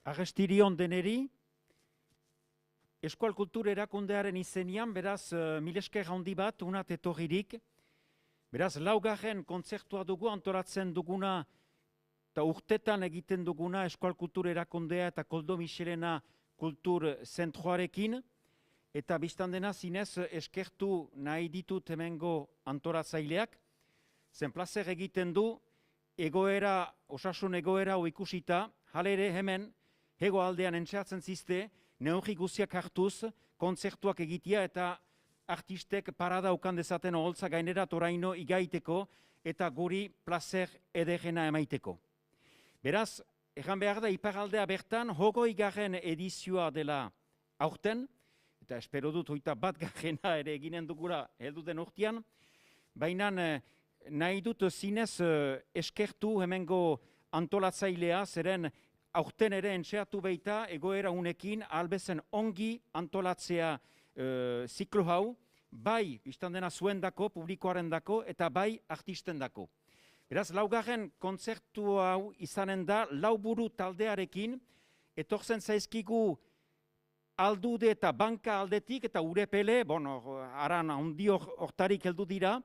Arrestirion deneri, Eskual Kultur Erakundearen izenian, beraz, milesker handi bat, unat etorririk. Beraz, laugarren kontzertua dugu, antolatzen duguna, eta urtetan egiten duguna Eskual Kultur Erakundea eta Koldo Michelena Kultur Zentroarekin. Eta biztan dena zinez eskertu nahi ditut hemengo antolatzaileak. Zen plazer egiten du, egoera, osasun egoera ikusita, halere hemen, hego aldean entxeatzen zizte, neurri guziak hartuz, kontzertuak egitea eta artistek parada ukan dezaten oholtza gainera toraino igaiteko eta guri plazer ederrena emaiteko. Beraz, egan behar da, iparaldea bertan, 20. edizioa dela aurten, eta espero dut hoita 1. ere eginen dugula helduten urtean, baina nahi dut zinez eskertu hemengo antolatzailea, zeren aurten ere entxeatu baita egoera unekin albezen ongi antolatzea ziklo hau, bai biztan dena zuendako, publikoaren dako, eta bai artisten dako. Beraz, laugarren kontzertu hau izanen da, lauburu taldearekin, etortzen zaizkigu aldude eta banka aldetik, eta urepele, aran handi hortarik heldu dira,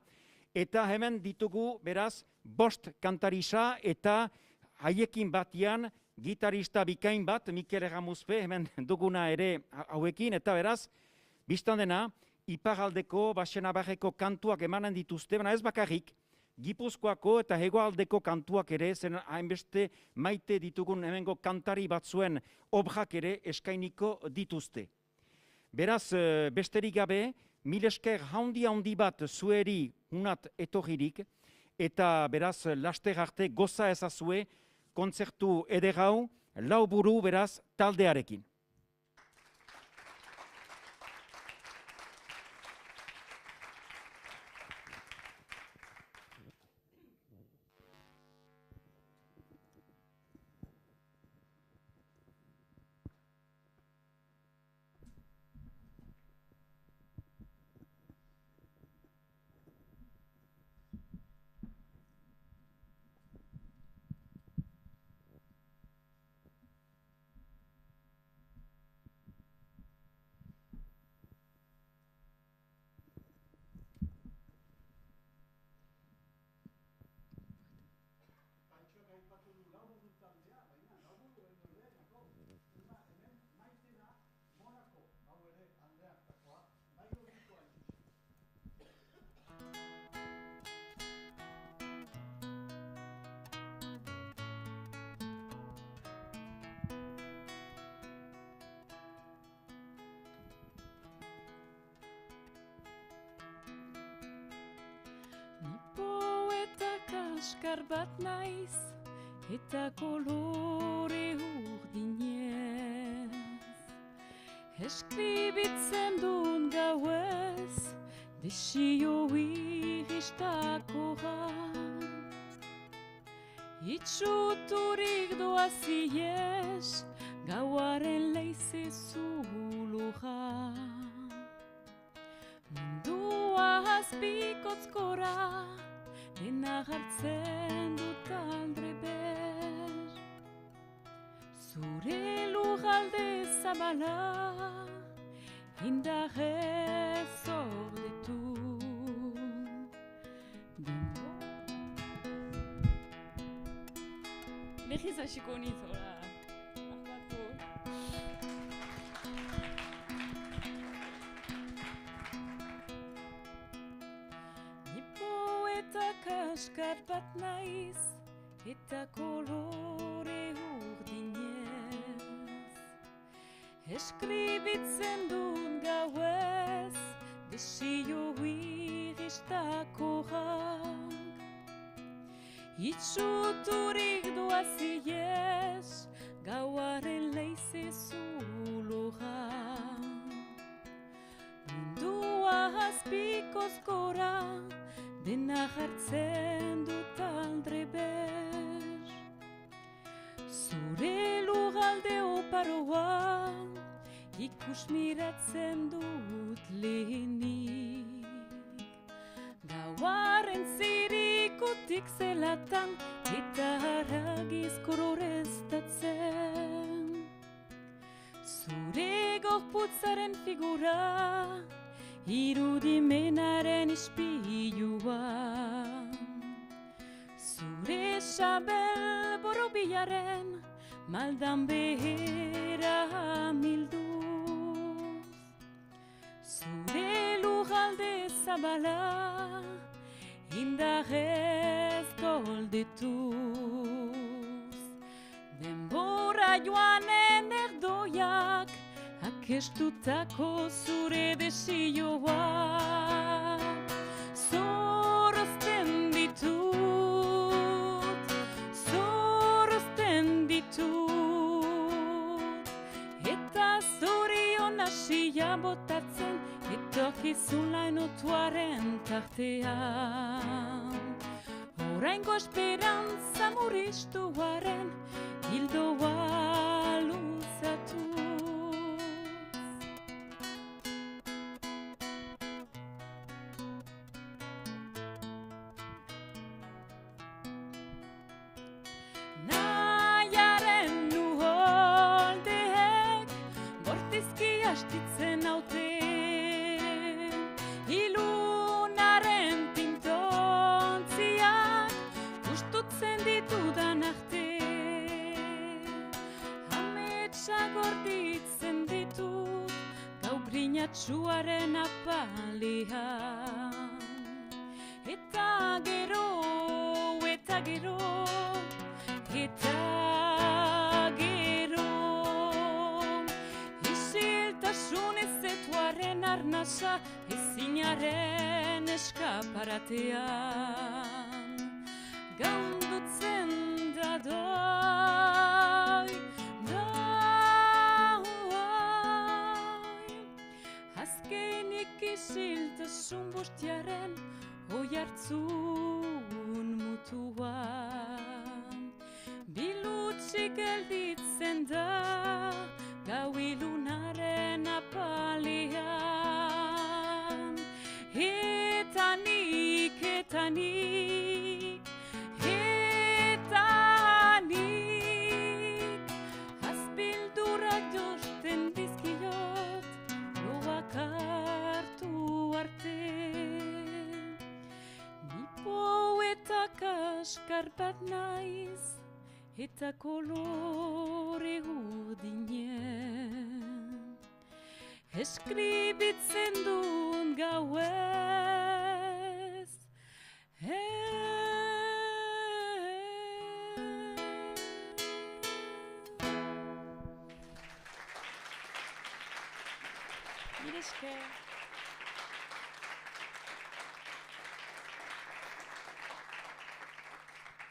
eta hemen ditugu, beraz, 5 kantarisa eta haiekin batian, gitarista bikain bat, Mikel Erramuzpe, hemen duguna ere hauekin, eta beraz, biztan dena, iparaldeko, Baxenabarreko kantuak emanen dituzte, baina ez bakarrik, Gipuzkoako eta hegoaldeko kantuak ere, zen hainbeste maite ditugun hemengo kantari batzuen obrak ere eskainiko dituzte. Beraz, besterik gabe, milesker handi bat zueri unat etorririk, eta beraz, laster arte goza ezazue, kontzertu ederrau, lauburu beraz taldearekin. Kaskar bat naiz, eta kolore urdinez. Eskribitzen duen gauez, desio iristakoa. Itxuturik doaziez, gauaren leize zuhulura. Mundua azpikotzkora, dena hartzen dut aldre ber. Zure lujalde zabala, indarrez ordetu. Lehiz hasiko nizola. Kaskar bat naiz, eta kolore urdinez. Eskribitzen duen gauez, desio iristakoak. Itxuturik doaziez, gauaren leize zuhulura. Mundua azpikozkora, dena hartzen dut aldre ber. Zure lugalde oparoa, ikusmiratzen dut lehenik. Gauaren zirikutik zelatan, eta haragiz kororeztatzen. figura, irudimenaren ispilua. Zure sabel borobilaren maldan behera milduz. Zure lugalde zabala indarrez goldetuz. Denbora joanen erdoiak akestutako zure desioak zorrozten ditut, zorrozten ditut. Eta zorion hasia botatzen etorkizun lainotuaren tartean. Oraingo esperantza murriztuaren hildoa luzatuz. Nahiaren uholdeek bortizki astitzen haute, ilunaren tintontziak gustutzen ditudan arte. Ametsa gorditzen ditut gau brinatsuaren apalean. Eta gero, eta gero, eta gero, isiltasun ezetuaren arnasa ezinaren eskaparatean. Gaundutzen da doi, azkenik isiltasun bustiaren oihartzun mutuan. Bilutsik gelditzen da gau ilunaren apalean. Eta nik, eta nik, eta nik, azpildurak josten dizkiot loak hartu arte. Ni poeta kaskar bat naiz, eta kolore urdinen eskribitzen duen gauez. Mire esker.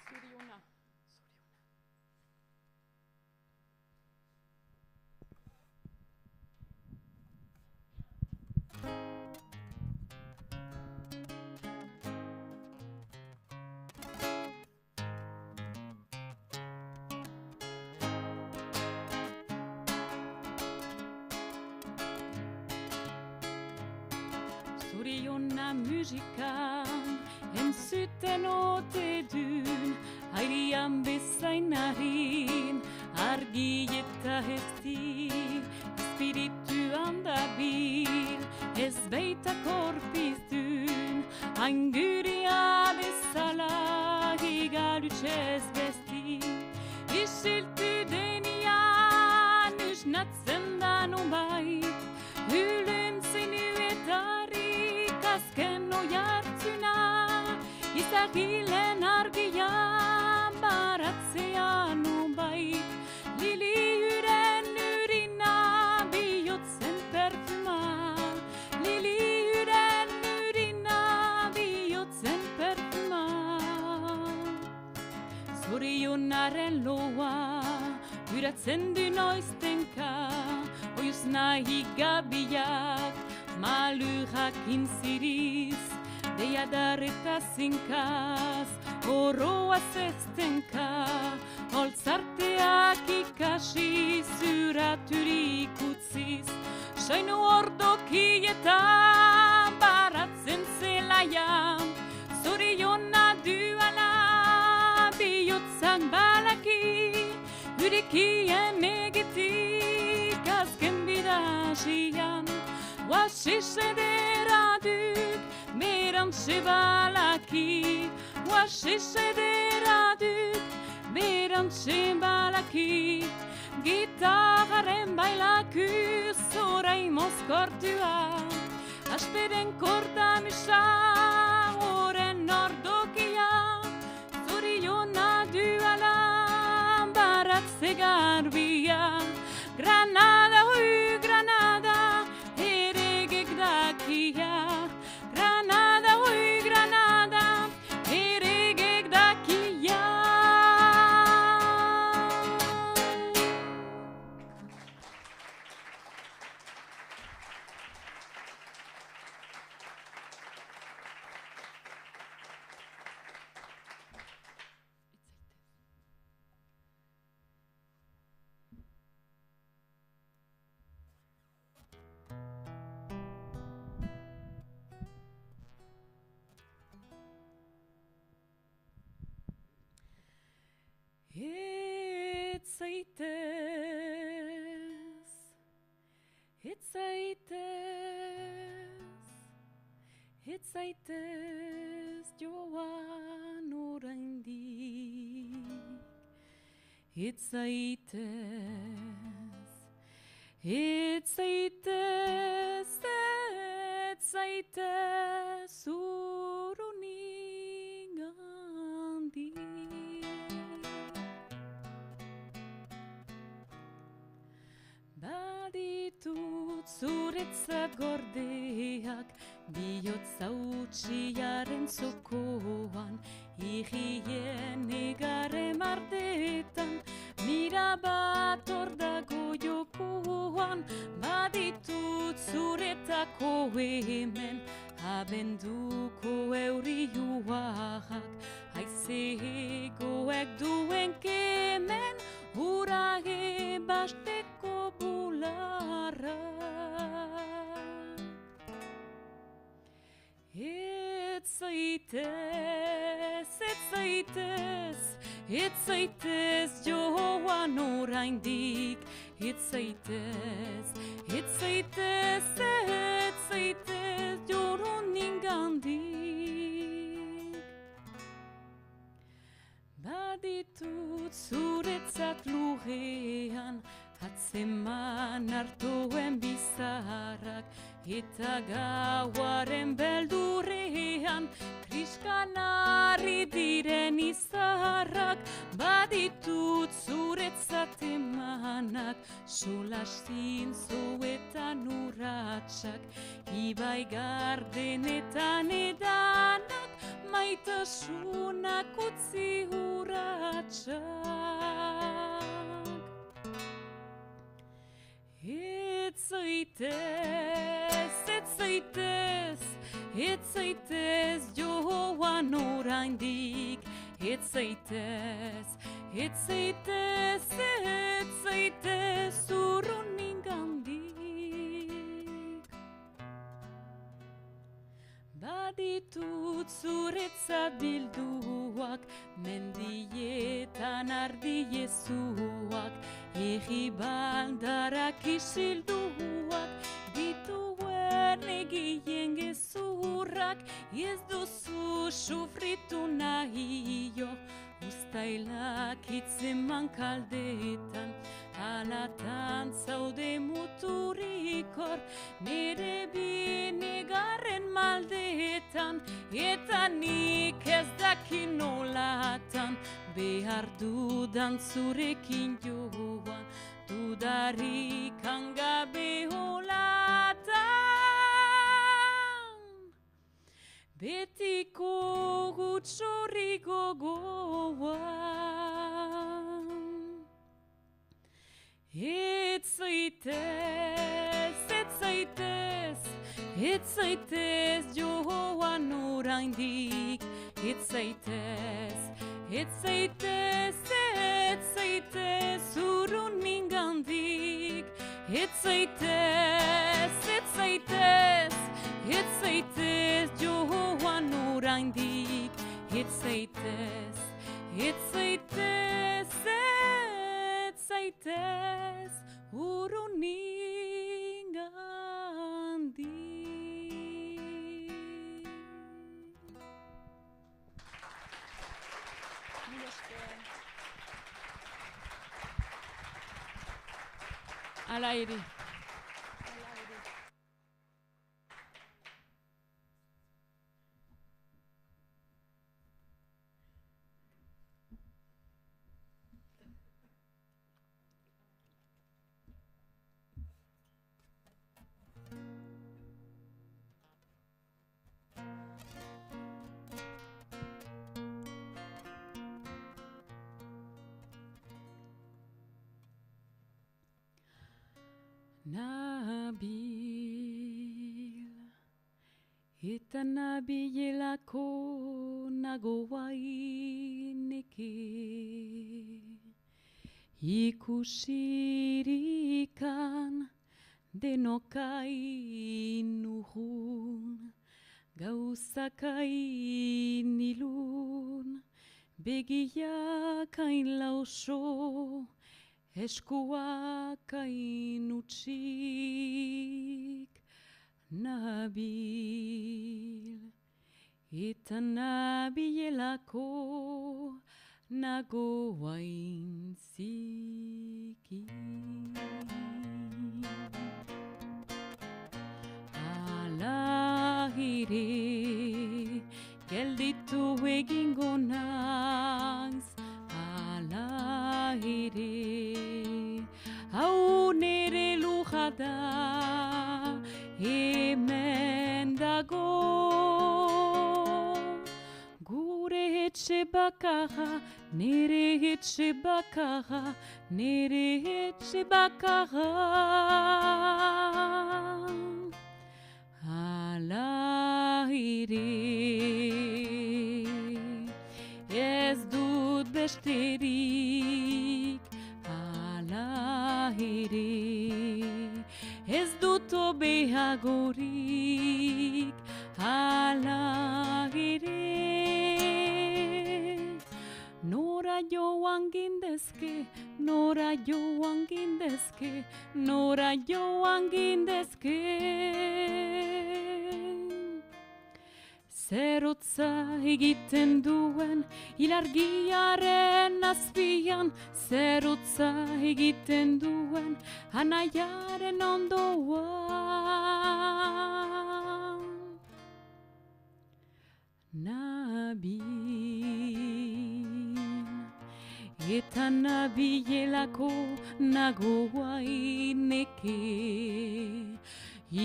Zuriona. Zuriona musikan entzuten ote dun, airian bezain harin, argi eta hezti, espirituan dabil, ez baita korpizdun, anguria bezala higalutsez besti, isiltu denian usnatzen da nonbait, hülen zinuetarik azken oihartzuna, izagilen argian baratzean nonbait, liliuren urina bihotzen perfuma, liliuren urina bihotzen perfuma. Zorionaren loa uratzen du noiztenka, oiuz nahi gabiak malurak inziriz, deiadar eta zinkaz, oroa zeztenka, holtzarteak ikasi zuraturik utziz, soinu ordokietan baratzen zelaian, zoriona duala bihotzak balaki, urikien egetik azken bidasian, Oasise deraduk, berantxe balaki. Oasise deraduk, berantxe balaki. Gitarraren bailaku, zorai mozkortua. Asperen kortamisa, oren ordokia. Zoriona duala, baratze garbia. Granada, Granada, eregek dakia. Granada, Granada, eregek dakia. Etzaitez joan oraindik. Etzaitez urunigandik. Baditut zuretzat gordeak, bihotza utxiaren zokoan, igien egarren artetan, mira bat hor dago jokoan. Baditut zuretako hemen, abenduko euri juak, haizegoek duen kemen, ura ebasteko bularra. Etzaitez joan oraindik. Etzaitez joruningandik. Baditut zuretzat lurrean, atzeman hartuen bizarrak, eta gauaren beldurrean, kriskanarri diren izarrak. Baditut zuretzat emanak, solasin zoetan urratsak, ibai gardenetan edanak, maitasunak utzi urratsak. Etzaitez joan oraindik. Etzaitez urruningandik. Baditut zuretzat bilduak, mendietan ardiezuak, egi baldarak isilduak, dituen egien gezurrak. Ez duzu sufritu nahio, ustailak itzeman kaldetan, alatan zaude muturikor, nire binegarren maldetan, eta nik ez dakin nolatan, behar dudan zurekin joan, dudarik hangabe olatan. Betiko gutxorri gogoan. Etzaitez joan oraindik. Etzaitez urruningandik. Etzaitez joan oraindik. Etzaitez urruningandik. Ala ere. Nabil, eta nabilelako nagoaineke, ikusirikan denokain urrun, gauzakain ilun, begiakain lauso, eskuakain utsik, nabil, eta nabilelako nagoain ziki. Ala ere, gelditu egingo naiz, ala ere, hau nere luja da, hemen dago. Gure etxe bakarra, nere etxe bakarra, nere etxe bakarra. Ala ere, ez dut besterik, ala ere, ez dut hobeagorik, ala ere. Nora joan gindezke, nora joan gindezke, nora joan gindezke. Zerotza egiten duen ilargiaren azpian, zerotza egiten duen anaiaren ondoan. Nabil, eta nabilelako nagoaineke,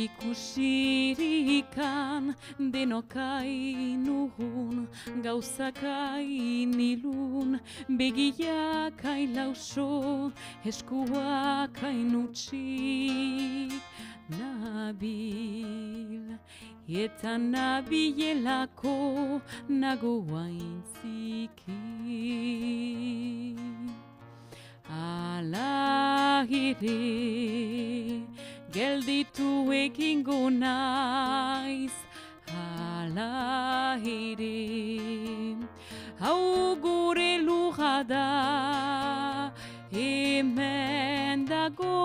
ikusirikan denokain urrun, gauzakain ilun, begiakain lauso, eskuakain utsik, nabil, eta nabilelako nagoain ziki. Ala ere, gelditu egingo naiz, ala ere, hau gure lurra da, hemen dago.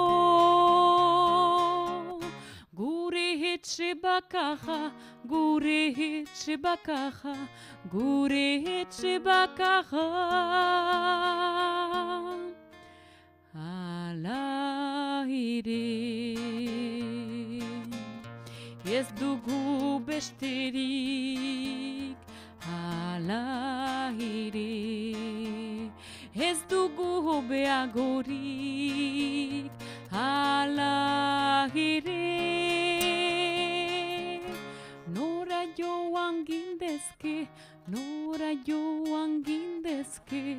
Gure etxe bakarra, gure etxe bakarra, gure etxe bakarra. Ala ere, ez dugu besterik, ala ere, ez dugu hobeagorik, ala ere. Nora joan gindezke, nora joan gindezke,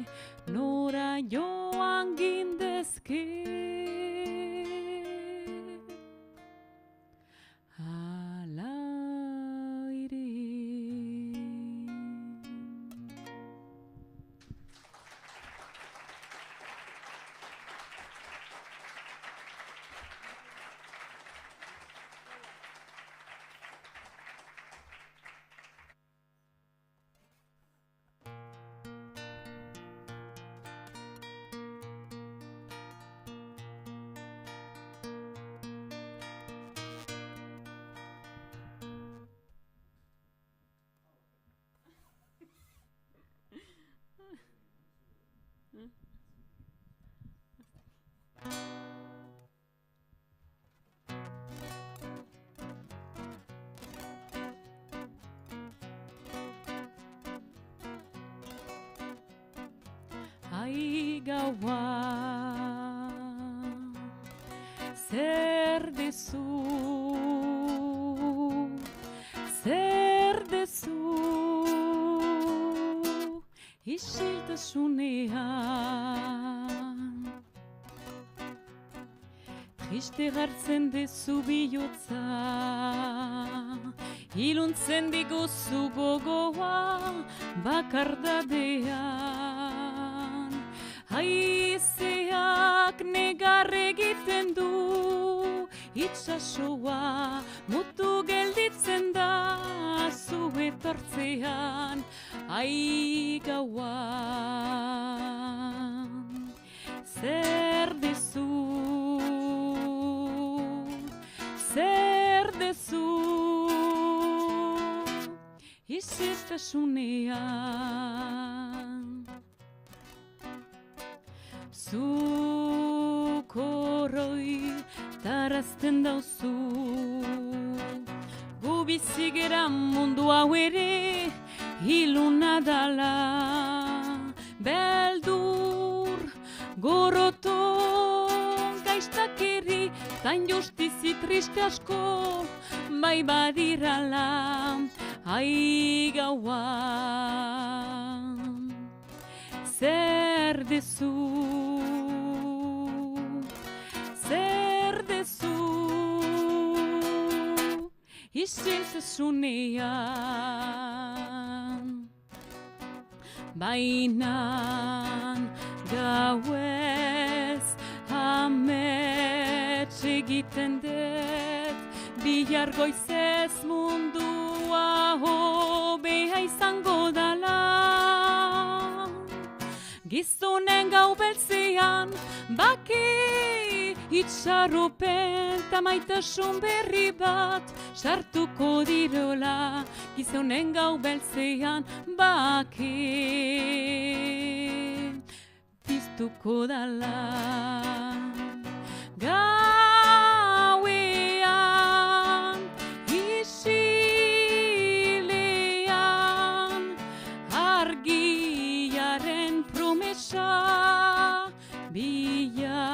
nora joan gindezke. Ala ere. ai gaua. Zer dezu, isiltasunean. Triste hartzen dezu bihotza, iluntzen diguzu gogoa bakardadean. Haizeak negar egiten du, itsasoa mutu gelditzen da zu etortzean, ai gauan. Zer dezu, isiltasunean. Zuk horroi tarazten dauzu, gu bizigera mundu hau ere iluna dala. Beldur, goroton, gaiztakeri, tain justizi triste asko, bai badirala, ai gauan. Zer dezu, isiltasunean. Bainan gauez amets egiten dut, bihar goizez mundua hobea izango dala. Gizonen gau beltzean, bake itxaropen ta maitasun berri bat sartuko dirola. Gizonen gau beltzean, bake piztuko dala. Gauean, isilean, argiaren promesa, bihar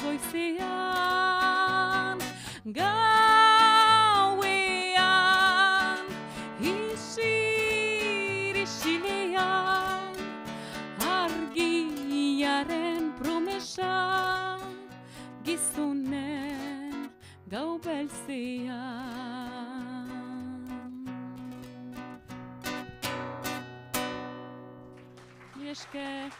goizean. Gauean, isilean, argiaren promesa, gizonen gau beltzean. Mila esker.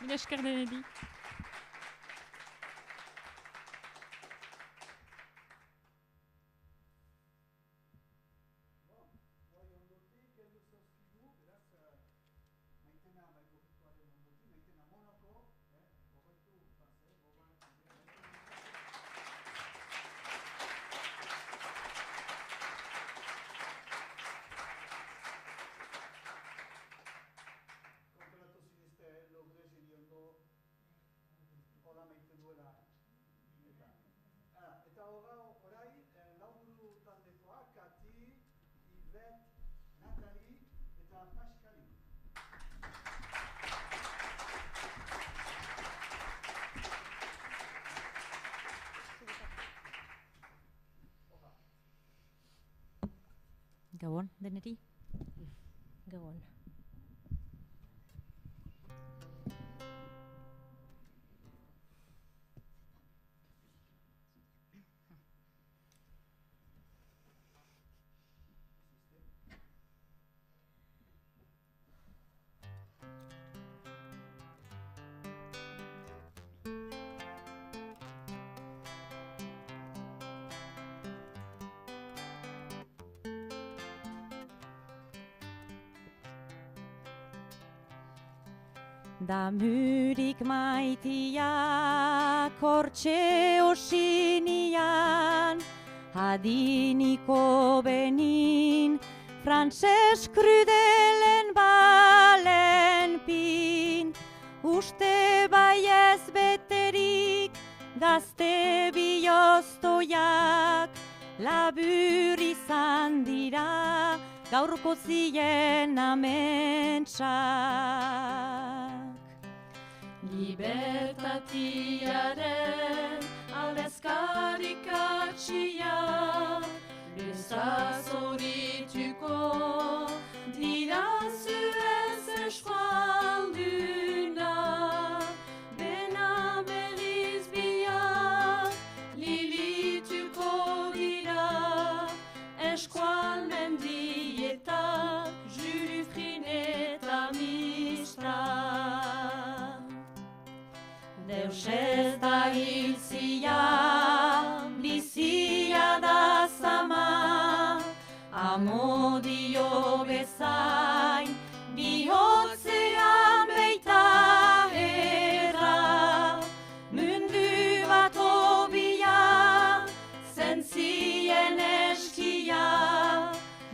Mila esker denedi. Eta orai, lauru taldekoa, Kati, Ivet, Natali eta Paskali. Gabon, deneri? Gabon. Damurik maitia kortxe osinian, adiniko benin, Frantses krudelen balen pin, uste baiez beterik, gazte bihoztoiak, labur izan dira gaurko zien ametsak. Libertatiaren aldezkarik atxia, ezazorituko dira zuez eskualduna, bena berriz biak lilituko dira, eskualmendieta Julufrin eta Mistral. Deus ez da hiltzia, bizia da zama, amodio bezain, bihotzean beita erra, mundu bat hobia, zentzien eskia,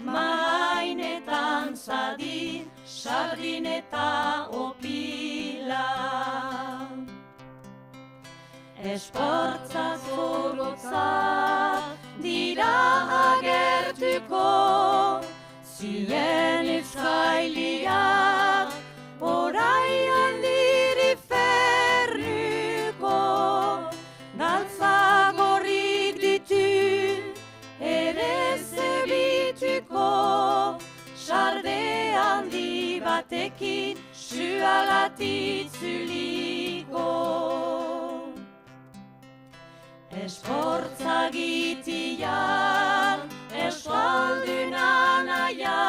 mahainetan zadin, sardin eta opila. Esportza zorotza dira agertuko, zien etzaileak, orai handiri ferruko, galtza gorrik ditu, ere zebituko, sarde handi batekin, sualatitzuliko. Esportza gitian, eskualduna naia,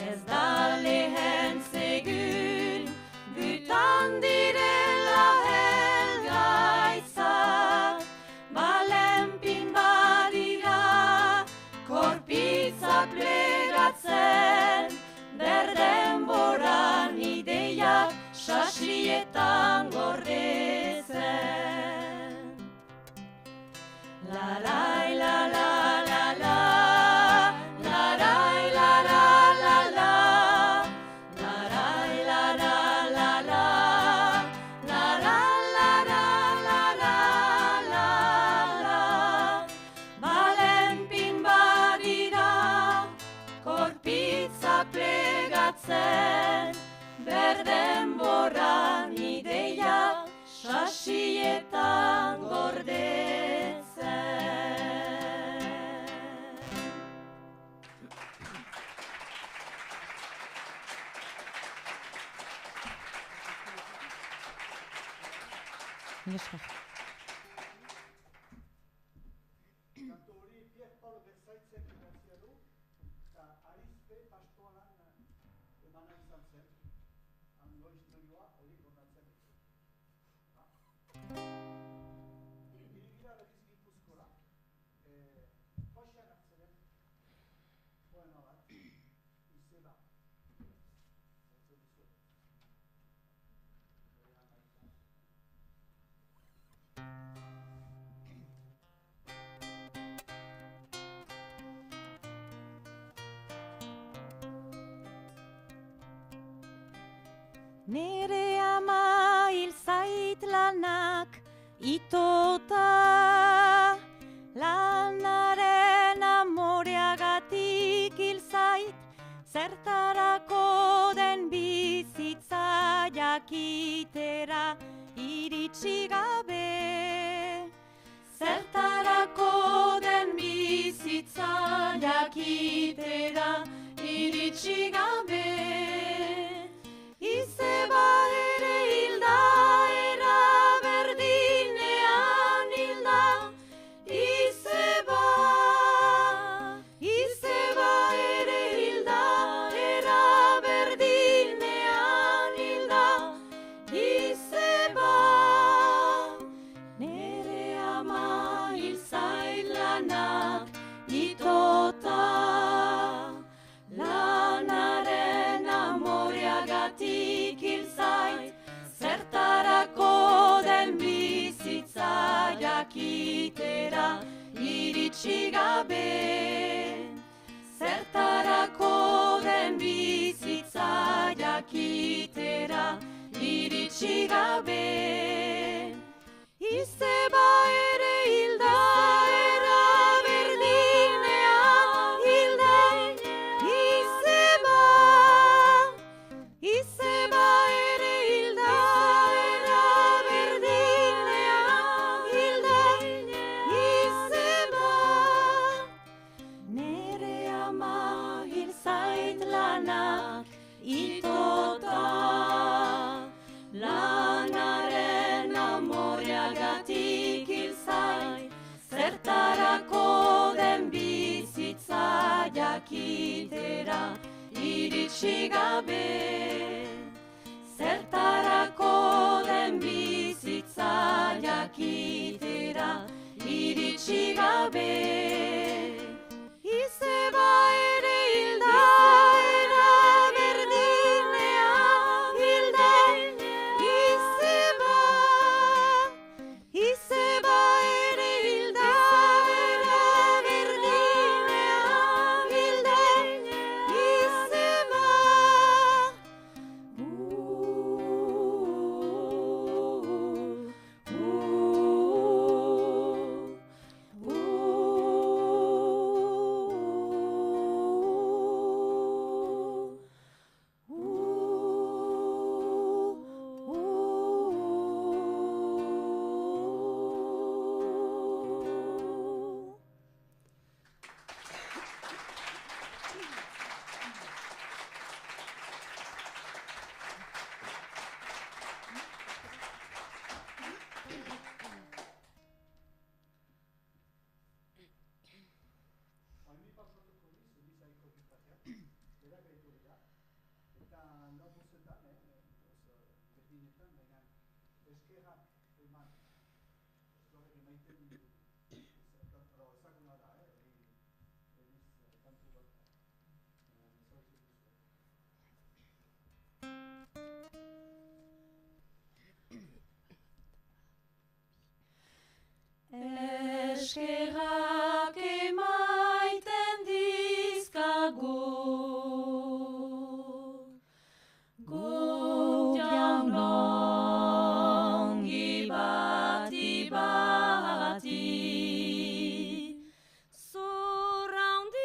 ez da lehen segun, gutan direla helgaitzak, balenpin badira, korpitza plegatzen, berdenboran ideiak sasrietan gordetzen. La la la la la la, la la la la la la, la la la la la la, la la la la la la la. Balenpin badira, korpitza plegatzen, berdenboran ideiak sasietan gordetzen. Kantu hori Pier Paul Berzaitzek idatzia du, eta Arizpe pastoalan emana izan zen, hango historioa hori kontatzen dut. Irigira berriz Gipuzkoara, Josean hartzeren poema bat, izeba. Zaitzen dizuet. Nere ama hil zait lanak itota, lanaren amoreagatik hil zait, zertarako den bizitza jakitera iritsi gabe. Zertarako den bizitza jakitera iritsi gabe. Izeba ere hilda, era berdinean hilda. Izeba ere hilda, era berdinean hilda. Izeba, nere ama hil zait lanak itota. Lanaren amoreagatik hil zait, zertarako den bizitza jakitera iritsi gabe. Zertarako den bizitza jakitera iritsi gabe. Izeba ere hilda, era berdinean jakitera iritsi gabe. Zertarako den bizitza jakitera iritsi gabe. Izeba ere hilda, era berdinean hilda. Izeba ere hilda, era berdinean hilda. Izeba. Oimi pausatuko diz, Elizaiko gitateak, berak gaitu dira. Eta lau bostetan, berdinetan, baina eskerrak eman. Eskerrak emaiten du. Ezaguna da, Eliz kantu bat. Ezagutzen duzu. Eskerrak emaiten dizkagu, guk jaun ongi bati bati. Zor handiak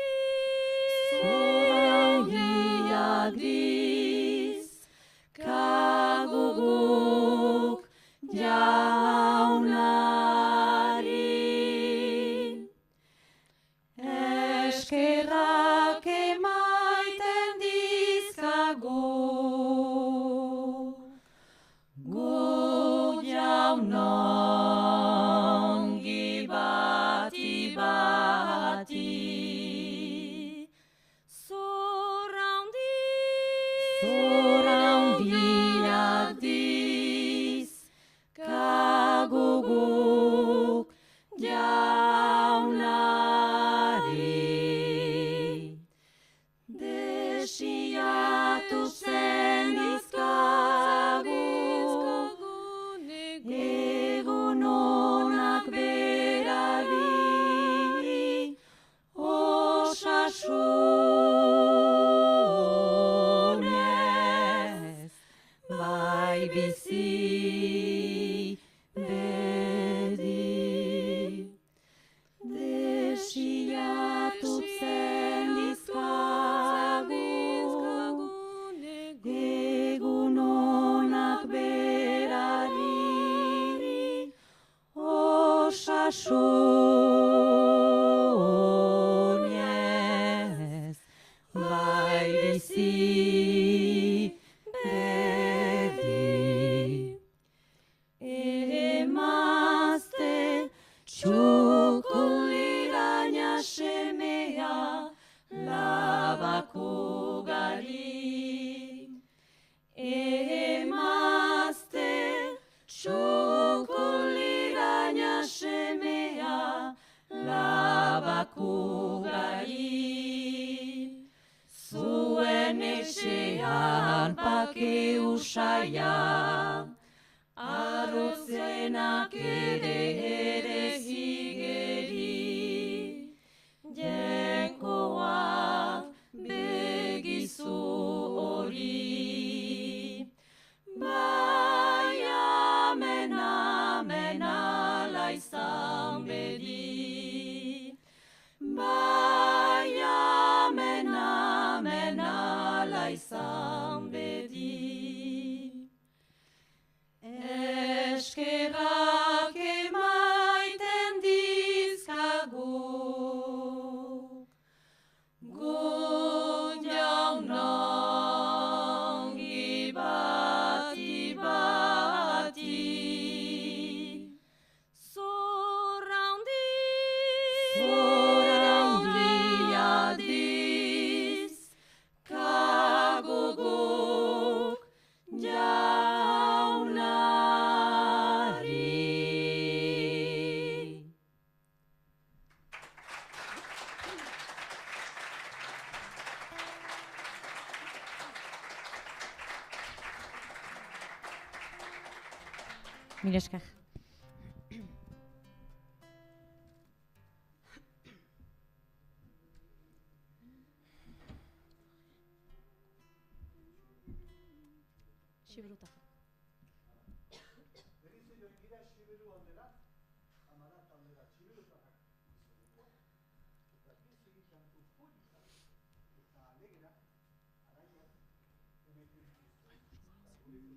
dizkagu guk jaunari. Eskerrak emaiten dizkagu, gu jaun ongi bati bati. Zor handiak dizkagu guk jaunari. Desiatu zen dizkagu egun onak berari, osasunez bai bizi bedi. Desiatu zen dizkagu egun onak berari, osasunez bai bizi bedi. Emazte txukuliraina semea labakugari. Emazte txukuliraina semea labakugari. Zuen etxean pake usaia, arrotzenak ere zigeri. Jekoak begizu hori, bai amen ala izan bedi. Bai amen ala izan bedi. Eskerrak emaiten dizkagu, gu jaun ongi bati bati. Zor handiak Mil esker. Siberuta. Berriz joan gira Siberu aldera, Amarat aldera, Siberutarrak. Eta bizi kantu polita eta alegra, araiak, emekin gure ikustatzen zauzun.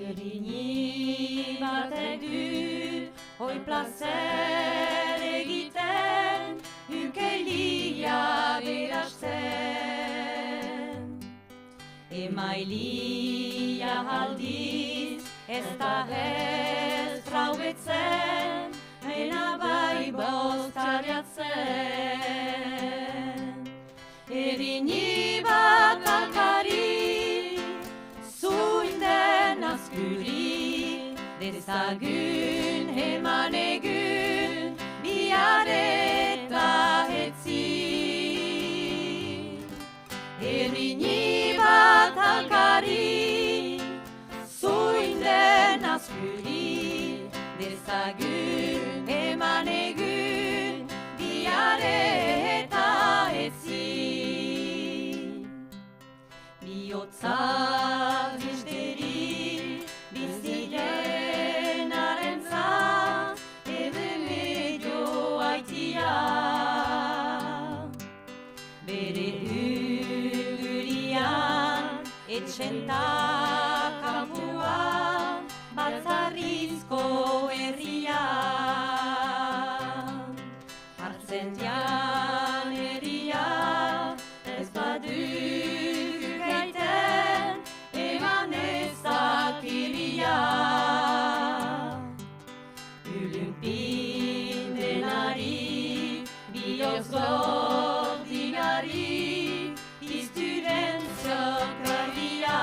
Erini batek du, hoi plazer egiten, ukelia berasten. Emailia aldiz, ez da ez traubetzen, ena bai bostariatzen. Erini bat alkari, zuinden azkuri, dezagun eman egun, bihar eta etzi. Erini bat alkari, zuinden azkuri, dezagun eman egun, bihar eta etzi. Biotza tristeri, biziren arentzat, ebele joaitia. Bere ugurian, etxenta kanpuan, batzarrizko herrian. Hartzen dian herria, ez baduk gaiten, eman ezakiria. Ulumpin denari, bihotz gordigari, izturen zokarria.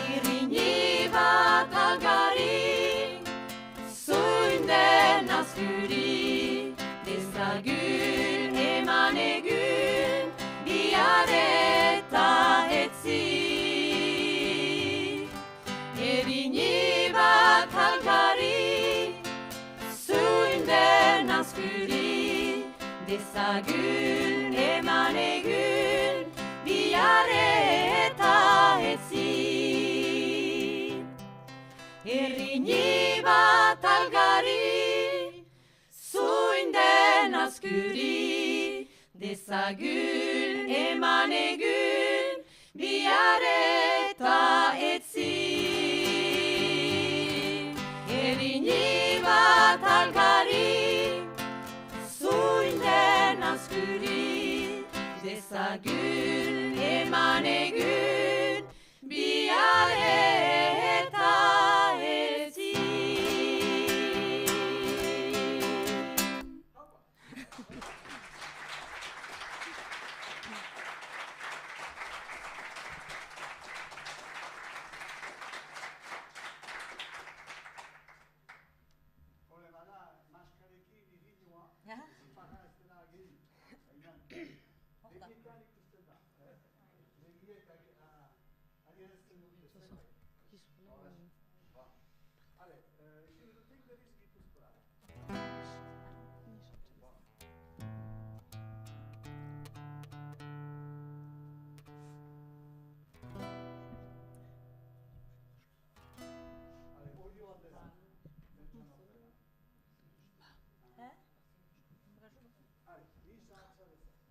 Irini bat algari, zuinden azkuri, dezagun eman egun, bihar eta etzi. Irini bat algari, zuinden azkuri, dezagun eman egun, bihar eta etzi. Irini bat algari, zuinden azkuri, dezagun eman egun, bihar eta etzi. Irini bat algari, zuinden azkuri, dezagun eman egun, bihar eta etzi. Hole bada, maskarekin irinua, Ja. ziparra ez dela agin. Baina, begietan ikusten da. Begiek adierazten dute zerbait. Hale, Siberutik berriz Gipuzkoara. Hale, Orio aldera. Bertan aldera. Hale, bi saatza bezala.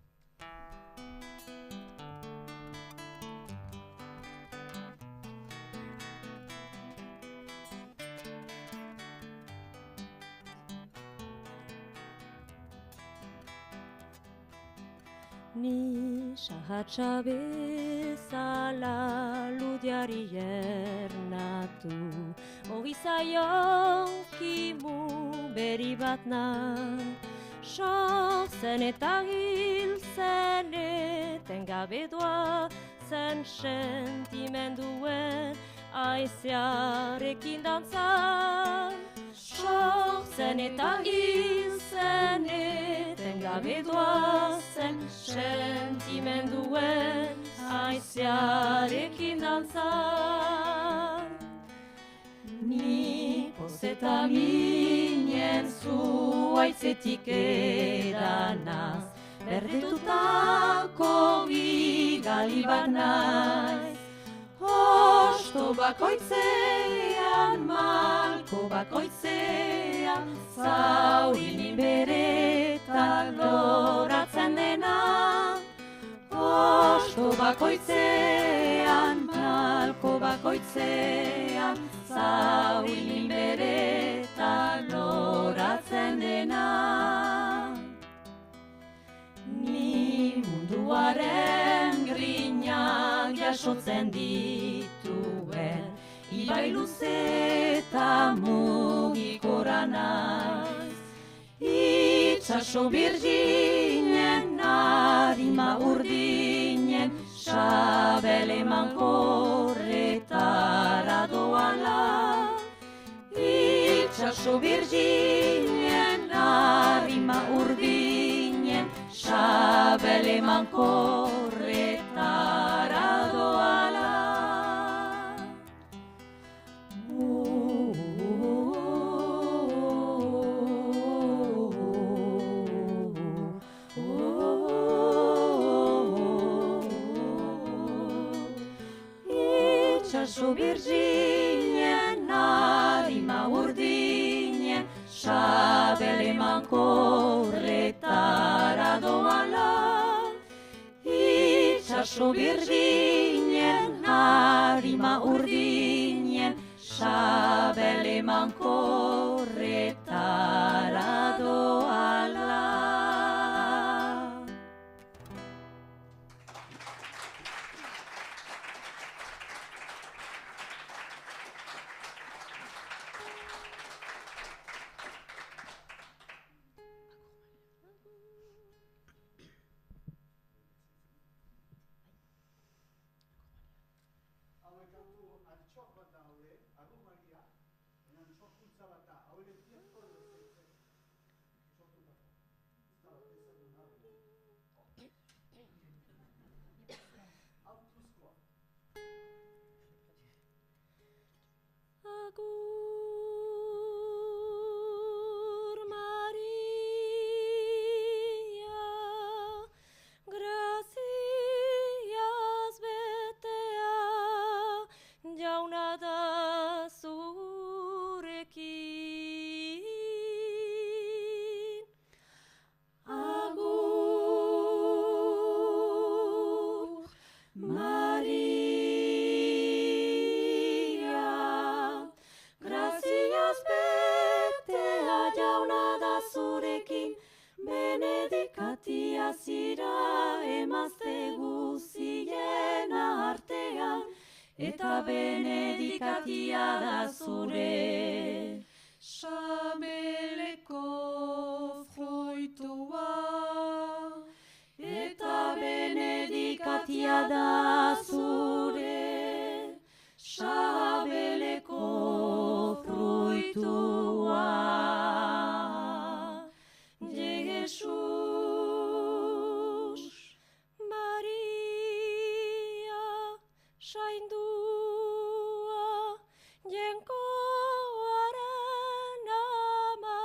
Ni sahatsa bezala ludiari ernatu, ogi zaion kimu beri bat na. So zen eta hil zen etengabe doa, zen sentimenduen aizearekin dantzan. Sortzen eta hiltzen etengabe doazen sentimenduen aizearekin dantzan. Ni pozeta minen zuaitzetik edanaz, berdetutako igali bat naiz. Hosto bakoitzean, malko bakoitzean, zaurinin beretak loratzen dena. Hosto bakoitzean, malko bakoitzean, zaurinin beretak loratzen dena. Ni munduaren grinak jasotzen dituen, ibai luze eta mugikora naiz. Itxaso birginen, arima urdinen, sabel emankorretara doala. Itxaso birginen, arima urdinen, sabel emankorretara doala. Itxaso birginen, arima urdinen, sabel emankorretara doala. Itxaso birginen, arima urdinen, sabel emankorretara doala. Hauek kantu altxor bat daude, arrumaria, baina sorkuntza bat da, hauek biak ordezetzen sortutako. Ez da bat ezagun nahi. Hau tuzkoa. Agur Maria, graziaz betea, jauna da zurekin. Agur Maria, graziaz betea, jauna da zurekin. Benedikatia zira emazte guzien artean, eta benedikatia da zure sabeleko fruitua, eta benedikatia da zure sabeleko fruitua. Jesus, Maria, saindua, jenkoaren ama,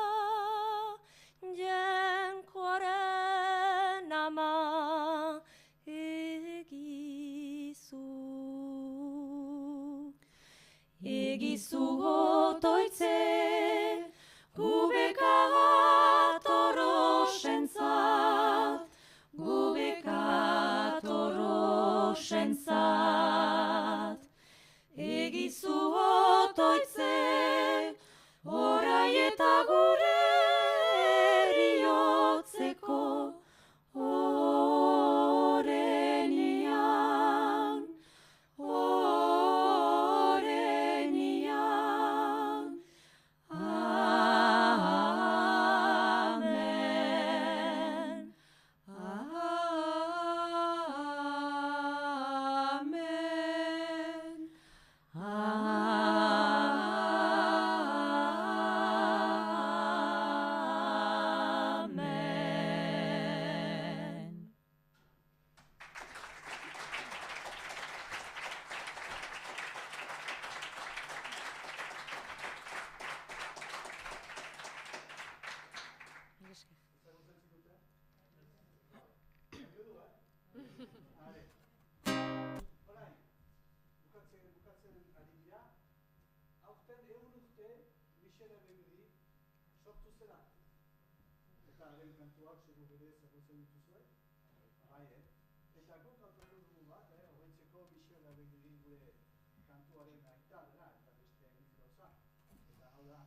jenkoaren ama, egizu otoitze, gubeka torosentzat, gubeka torosentzat. Egizu otoitze, orai eta gure eriotzeko, orenian, orenian. Amen. Amen. Are. Orain, bukatzen ari dira, aurten 100 urte Michel Alegri sortu zela. Eta haren kantuak segur ere ezagutzen dituzue. Bai, eta guk autotu dugu bat, horrentzeko Michel Alegri gure kantuaren aita dela, eta beste egin gauza. Eta hau da,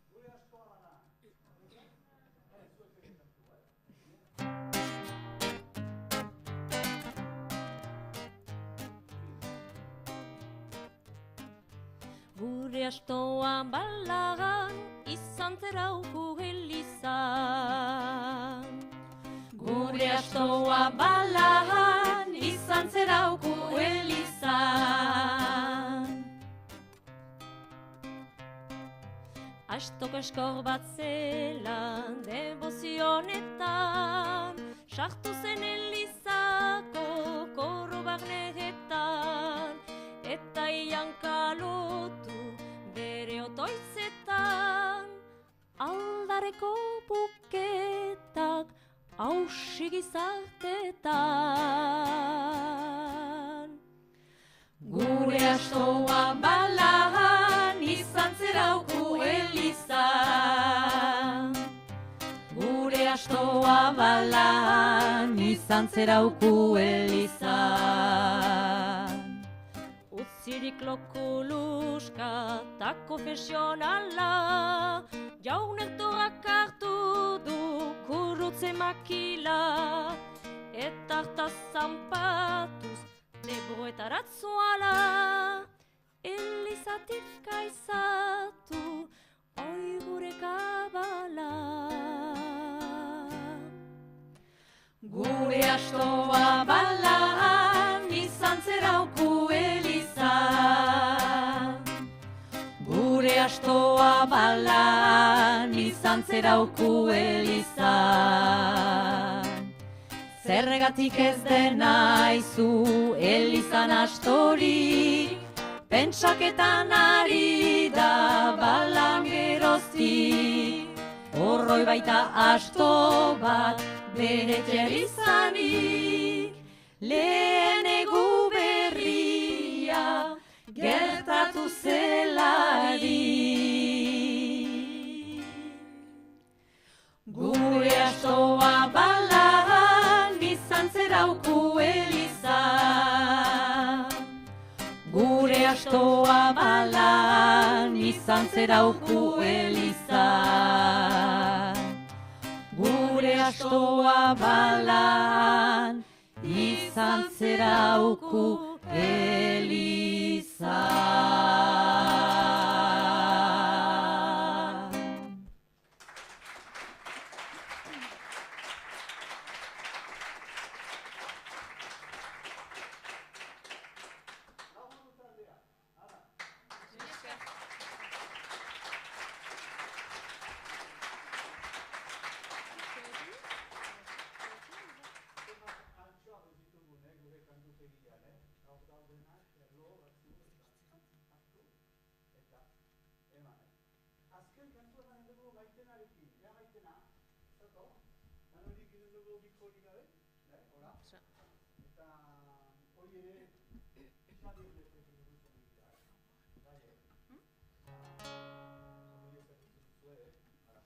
gure askoa bana. Zuek ere kantua, Gure astoan balagan izan zerauku elizan. Gure astoan balagan izan zerauku elizan. Astok eskor bat zelan devozionetan, sartu zen elizako korro barneetan, eta iankalotu bere otoizetan, aldareko buketak hausi gizartetan. Gure astoa balahan izan zerauku elizan. Gure astoa balahan izan zerauku elizan. Utzirik lokuluska eta konfesionala, jaunertoak hartu du kurrutze makila, eta hartaz zanpatuz lebroetarat zuala, elizatik kaizatu oi gure kabala. Gure astoa balahan izan zerauku elizan. Gure astoa balahan izan zerauku elizan. Zergatik ez dena izu elizan astorik, pentsaketan ari da balan geroztik. Horroi baita asto bat bere txerizanik, lehen egu berria gertatu zelarik. Gure astoa balahan izan zerauku elizan. Gure astoa balahan izan zerauku elizan. Gure astoa balahan izan zerauku elizan. Azken kantua da dugu Maitenarekin, Maitena, zato? Danorik egin dugu bikorik gabe, hola? Eta hori ere, Xabi Urlezek dugu zenidea, bai, hori ezagutzen duzue, hala.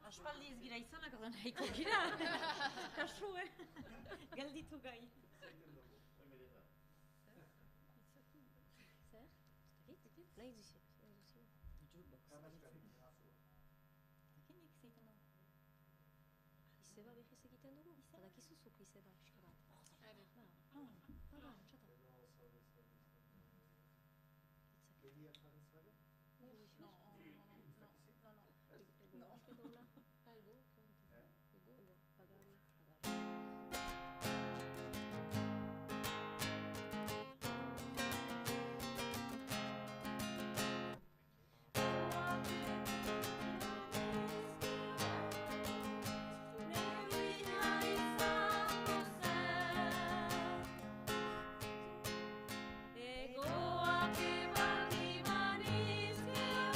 Aspaldi ez gira izanak, ordan nahiko gira. Kasu, Galditu gai. Zer? Nahi duzu. Ekinik zeiten dugu. Izeba behiz egiten dugu? Badakizu zuk izeba pixka bat. Txata. Egoak ebaldi banizkio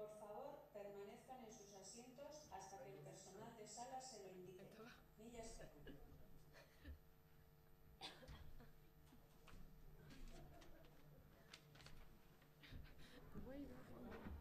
Por favor, permanezcan en sus asientos hasta que el personal de sala se lo indique. Mila esker. Bai, bai, bai.